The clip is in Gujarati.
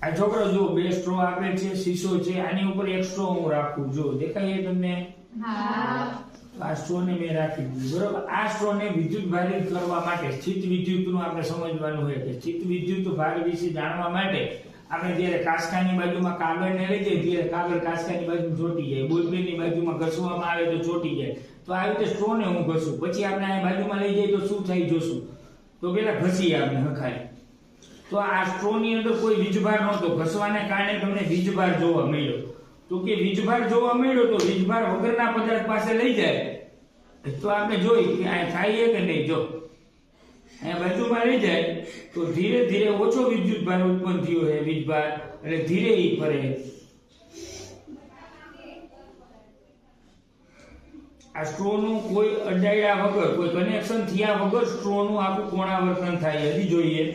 આ છોકરો જો બે સ્ટ્રો આપે છે, શીશો છે, આની ઉપર એક સ્ટ્રો હું રાખું, જો દેખાય છે તમને? આ સ્ટ્રો ને મેં રાખી દીધું, બરોબર. આ સ્ટ્રો ને વિદ્યુત ભારિત કરવા માટે સ્થિત વિદ્યુત નું આપણે સમજવાનું હોય કે સ્થિત વિદ્યુત ભાર વિશે જાણવા માટે આપણે જ્યારે કાસ્કાની બાજુમાં કાગળ ને લઈ જઈએ ત્યારે કાગળ કાસ્કાની બાજુ ચોટી જાય, બોલપેનની બાજુમાં ઘસવામાં આવે તો ચોટી જાય. તો આ રીતે સ્ટ્રો ને હું ઘસું, પછી આપણે આ બાજુમાં લઈ જઈએ તો શું થાય જોશું. તો પેલા ઘસી આપણે હખાય. તો આ સ્ટ્રો ની અંદર કોઈ વીજભાર નહોતો, ઘસવાને કારણે તમને વીજભાર જોવા મળ્યો. તો કે વીજભાર જોવા મળ્યો તો વીજભાર વગરના પદાર્થ પાસે લઈ જાય તો આપણે જોઈ કે આ થાય કે નહીં. જો અહીંયા બાજુમાં લઈ જાય તો ધીરે ધીરે ઓછો વિદ્યુત ભાર ઉત્પન્ન થયો છે, વીજભાર, એટલે ધીરે ઈ ફરે. આ સ્ટ્રો નું કોઈ અડાડ્યા વગર, કોઈ કનેક્શન થયા વગર સ્ટ્રો નું આખું કોણાવર્તન થાય. હજી જોઈએ.